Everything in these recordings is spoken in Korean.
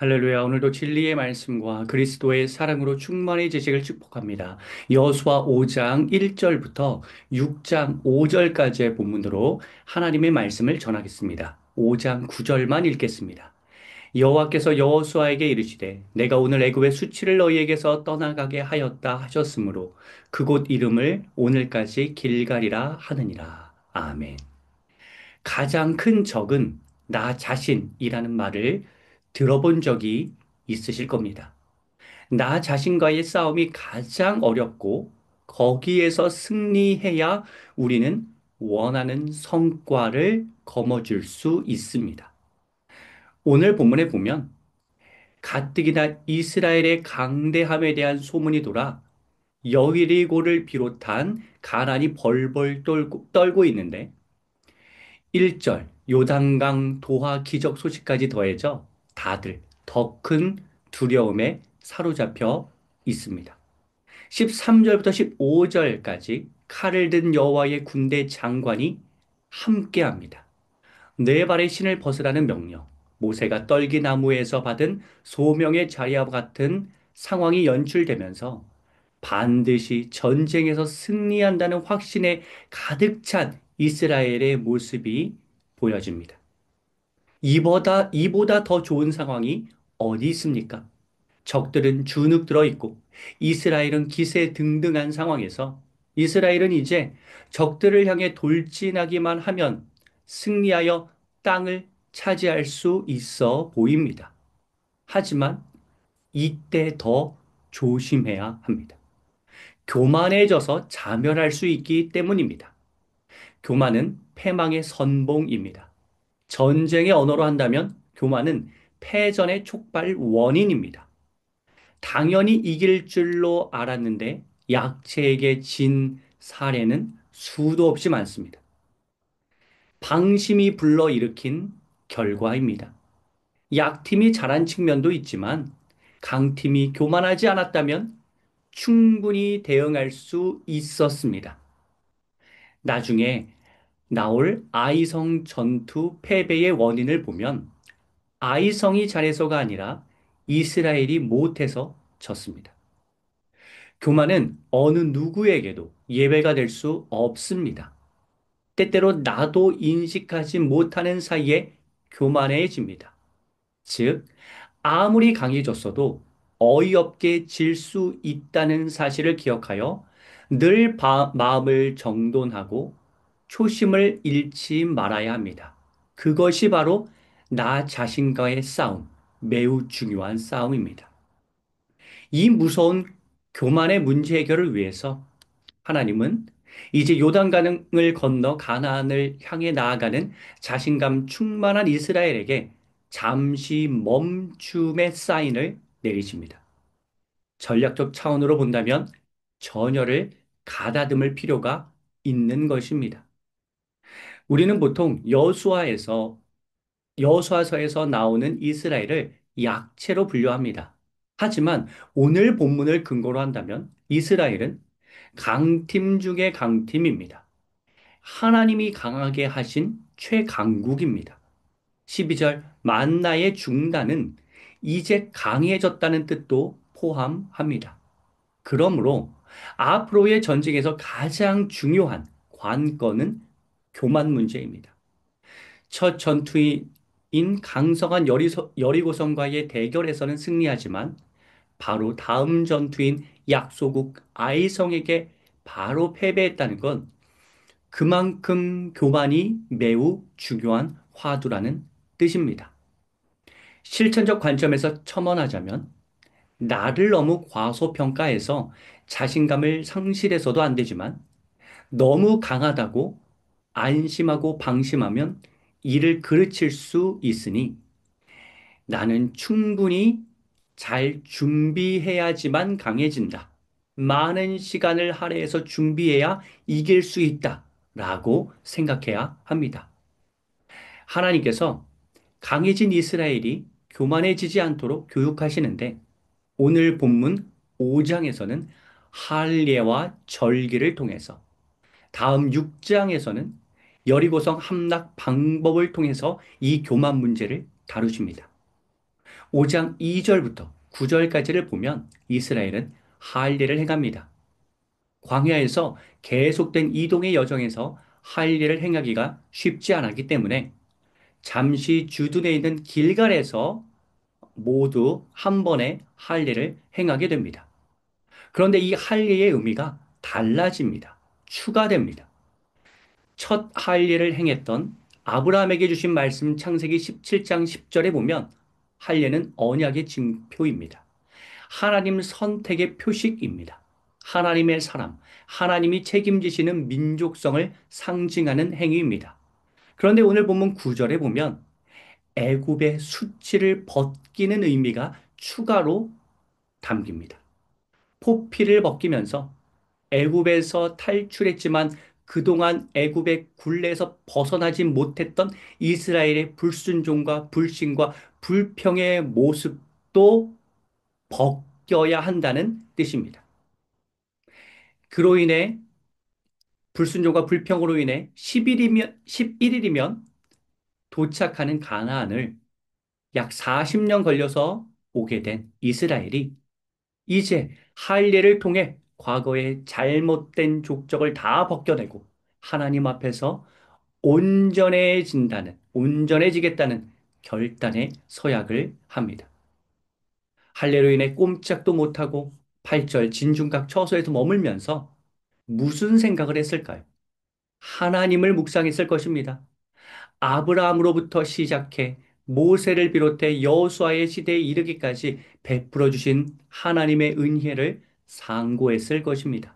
할렐루야. 오늘도 진리의 말씀과 그리스도의 사랑으로 충만해지시길 축복합니다. 여호수아 5장 1절부터 6장 5절까지의 본문으로 하나님의 말씀을 전하겠습니다. 5장 9절만 읽겠습니다. 여호와께서 여호수아에게 이르시되 내가 오늘 애굽의 수치를 너희에게서 떠나가게 하였다 하셨으므로 그곳 이름을 오늘까지 길갈이라 하느니라. 아멘. 가장 큰 적은 나 자신이라는 말을 들어본 적이 있으실 겁니다. 나 자신과의 싸움이 가장 어렵고 거기에서 승리해야 우리는 원하는 성과를 거머쥘 수 있습니다. 오늘 본문에 보면 가뜩이나 이스라엘의 강대함에 대한 소문이 돌아 여리고를 비롯한 가나안이 벌벌 떨고 있는데 1절 요단강 도하 기적 소식까지 더해져 다들 더 큰 두려움에 사로잡혀 있습니다. 13절부터 15절까지 칼을 든 여호와의 군대 장관이 함께합니다. 네 발의 신을 벗으라는 명령, 모세가 떨기나무에서 받은 소명의 자리와 같은 상황이 연출되면서 반드시 전쟁에서 승리한다는 확신에 가득 찬 이스라엘의 모습이 보여집니다. 이보다 더 좋은 상황이 어디 있습니까? 적들은 주눅 들어 있고 이스라엘은 기세 등등한 상황에서 이스라엘은 이제 적들을 향해 돌진하기만 하면 승리하여 땅을 차지할 수 있어 보입니다. 하지만 이때 더 조심해야 합니다. 교만해져서 자멸할 수 있기 때문입니다. 교만은 패망의 선봉입니다. 전쟁의 언어로 한다면 교만은 패전의 촉발 원인입니다. 당연히 이길 줄로 알았는데 약체에게 진 사례는 수도 없이 많습니다. 방심이 불러일으킨 결과입니다. 약팀이 잘한 측면도 있지만 강팀이 교만하지 않았다면 충분히 대응할 수 있었습니다. 나중에 나올 아이성 전투 패배의 원인을 보면 아이성이 잘해서가 아니라 이스라엘이 못해서 졌습니다. 교만은 어느 누구에게도 예외가 될 수 없습니다. 때때로 나도 인식하지 못하는 사이에 교만해집니다. 즉, 아무리 강해졌어도 어이없게 질 수 있다는 사실을 기억하여 늘 마음을 정돈하고 초심을 잃지 말아야 합니다. 그것이 바로 나 자신과의 싸움, 매우 중요한 싸움입니다. 이 무서운 교만의 문제 해결을 위해서 하나님은 이제 요단강을 건너 가나안을 향해 나아가는 자신감 충만한 이스라엘에게 잠시 멈춤의 사인을 내리십니다. 전략적 차원으로 본다면 전열을 가다듬을 필요가 있는 것입니다. 우리는 보통 여수아서에서 나오는 이스라엘을 약체로 분류합니다. 하지만 오늘 본문을 근거로 한다면 이스라엘은 강팀 중의 강팀입니다. 하나님이 강하게 하신 최강국입니다. 12절 만나의 중단은 이제 강해졌다는 뜻도 포함합니다. 그러므로 앞으로의 전쟁에서 가장 중요한 관건은 교만 문제입니다. 첫 전투인 강성한 여리고성과의 대결에서는 승리하지만 바로 다음 전투인 약소국 아이성에게 바로 패배했다는 건 그만큼 교만이 매우 중요한 화두라는 뜻입니다. 실천적 관점에서 첨언하자면 나를 너무 과소평가해서 자신감을 상실해서도 안 되지만 너무 강하다고 안심하고 방심하면 이를 그르칠 수 있으니 나는 충분히 잘 준비해야지만 강해진다. 많은 시간을 할애해서 준비해야 이길 수 있다. 라고 생각해야 합니다. 하나님께서 강해진 이스라엘이 교만해지지 않도록 교육하시는데 오늘 본문 5장에서는 할례와 절기를 통해서 다음 6장에서는 여리고성 함락 방법을 통해서 이 교만 문제를 다루십니다. 5장 2절부터 9절까지를 보면 이스라엘은 할 일을 행합니다. 광야에서 계속된 이동의 여정에서 할 일을 행하기가 쉽지 않았기 때문에 잠시 주둔해 있는 길갈에서 모두 한 번에 할 일을 행하게 됩니다. 그런데 이 할 일의 의미가 달라집니다. 추가됩니다. 첫 할 일을 행했던 아브라함에게 주신 말씀 창세기 17장 10절에 보면 할 일은 언약의 징표입니다. 하나님 선택의 표식입니다. 하나님의 사람, 하나님이 책임지시는 민족성을 상징하는 행위입니다. 그런데 오늘 본문 9절에 보면 애굽의 수치를 벗기는 의미가 추가로 담깁니다. 포피를 벗기면서 애굽에서 탈출했지만 그동안 애굽의 굴레에서 벗어나지 못했던 이스라엘의 불순종과 불신과 불평의 모습도 벗겨야 한다는 뜻입니다. 그로 인해 불순종과 불평으로 인해 11일이면 도착하는 가나안을 약 40년 걸려서 오게 된 이스라엘이 이제 할례를 통해 과거의 잘못된 족적을 다 벗겨내고 하나님 앞에서 온전해지겠다는 결단의 서약을 합니다. 할례로 인해 꼼짝도 못하고 8절 진중각 처소에서 머물면서 무슨 생각을 했을까요? 하나님을 묵상했을 것입니다. 아브라함으로부터 시작해 모세를 비롯해 여호수아의 시대에 이르기까지 베풀어 주신 하나님의 은혜를 상고했을 것입니다.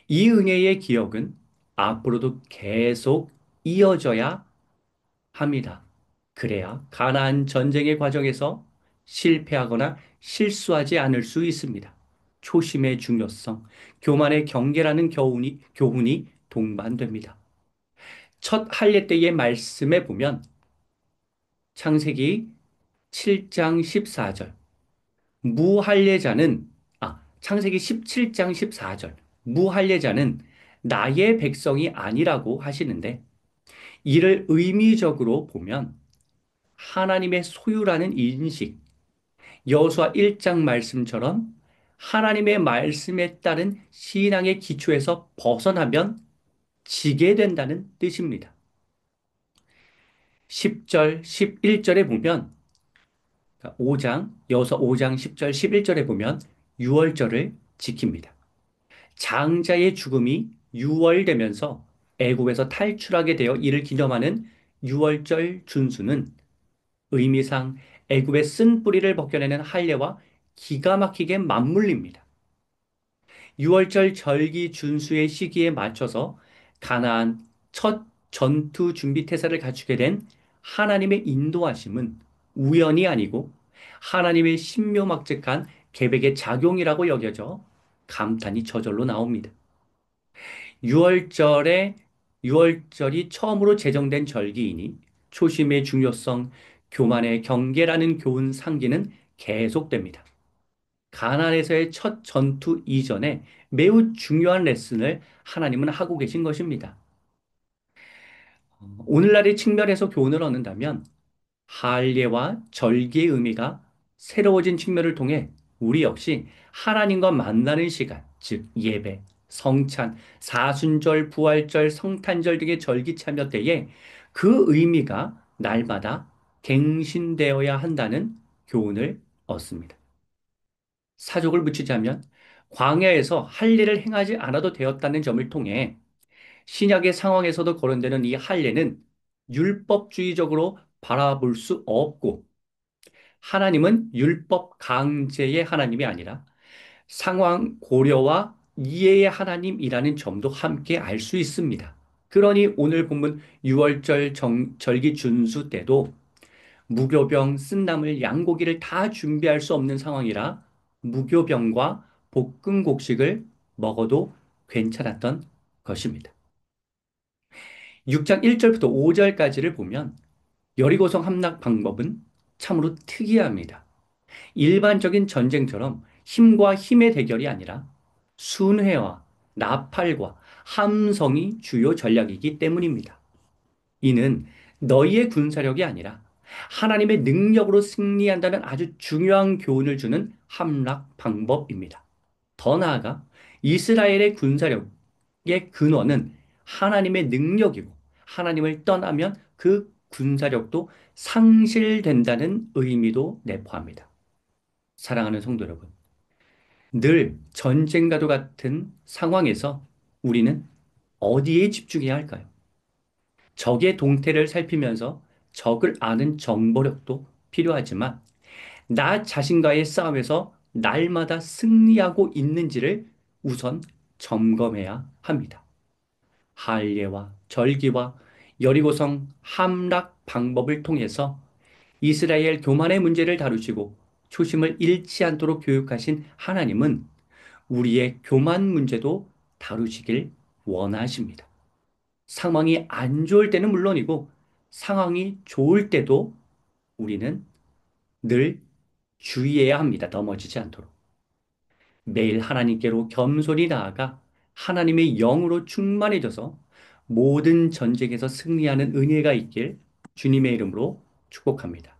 이 은혜의 기억은 앞으로도 계속 이어져야 합니다. 그래야 가나안 전쟁의 과정에서 실패하거나 실수하지 않을 수 있습니다. 초심의 중요성, 교만의 경계라는 교훈이 동반됩니다. 첫 할례 때의 말씀에 보면 창세기 7장 14절 무할례자는 창세기 17장 14절 무할례자는 나의 백성이 아니라고 하시는데 이를 의미적으로 보면 하나님의 소유라는 인식, 여호수아 1장 말씀처럼 하나님의 말씀에 따른 신앙의 기초에서 벗어나면 지게 된다는 뜻입니다. 10절, 11절에 보면 5장, 여호수아 5장 10절, 11절에 보면 유월절을 지킵니다. 장자의 죽음이 유월되면서 애굽에서 탈출하게 되어 이를 기념하는 유월절 준수는 의미상 애굽의 쓴 뿌리를 벗겨내는 할례와 기가 막히게 맞물립니다. 유월절 절기 준수의 시기에 맞춰서 가나안 첫 전투 준비 태세를 갖추게 된 하나님의 인도하심은 우연이 아니고 하나님의 신묘막측한 계획의 작용이라고 여겨져 감탄이 저절로 나옵니다. 6월절에 6월절이 처음으로 제정된 절기이니 초심의 중요성, 교만의 경계라는 교훈 상기는 계속됩니다. 가나안에서의 첫 전투 이전에 매우 중요한 레슨을 하나님은 하고 계신 것입니다. 오늘날의 측면에서 교훈을 얻는다면 할례와 절기의 의미가 새로워진 측면을 통해 우리 역시 하나님과 만나는 시간, 즉 예배, 성찬, 사순절, 부활절, 성탄절 등의 절기 참여 때에 그 의미가 날마다 갱신되어야 한다는 교훈을 얻습니다. 사족을 붙이자면 광야에서 할례를 행하지 않아도 되었다는 점을 통해 신약의 상황에서도 거론되는 이 할례는 율법주의적으로 바라볼 수 없고 하나님은 율법 강제의 하나님이 아니라 상황 고려와 이해의 하나님이라는 점도 함께 알 수 있습니다. 그러니 오늘 본문 6월절 절기 준수 때도 무교병, 쓴나물, 양고기를 다 준비할 수 없는 상황이라 무교병과 볶음 곡식을 먹어도 괜찮았던 것입니다. 6장 1절부터 5절까지를 보면 여리고성 함락 방법은 참으로 특이합니다. 일반적인 전쟁처럼 힘과 힘의 대결이 아니라 순회와 나팔과 함성이 주요 전략이기 때문입니다. 이는 너희의 군사력이 아니라 하나님의 능력으로 승리한다는 아주 중요한 교훈을 주는 함락 방법입니다. 더 나아가 이스라엘의 군사력의 근원은 하나님의 능력이고 하나님을 떠나면 그 군사력도 상실된다는 의미도 내포합니다. 사랑하는 성도 여러분, 늘 전쟁과도 같은 상황에서 우리는 어디에 집중해야 할까요? 적의 동태를 살피면서 적을 아는 정보력도 필요하지만 나 자신과의 싸움에서 날마다 승리하고 있는지를 우선 점검해야 합니다. 할례와 절기와 여리고성 함락 방법을 통해서 이스라엘 교만의 문제를 다루시고 초심을 잃지 않도록 교육하신 하나님은 우리의 교만 문제도 다루시길 원하십니다. 상황이 안 좋을 때는 물론이고 상황이 좋을 때도 우리는 늘 주의해야 합니다. 넘어지지 않도록. 매일 하나님께로 겸손히 나아가 하나님의 영으로 충만해져서 모든 전쟁에서 승리하는 은혜가 있길 주님의 이름으로 축복합니다.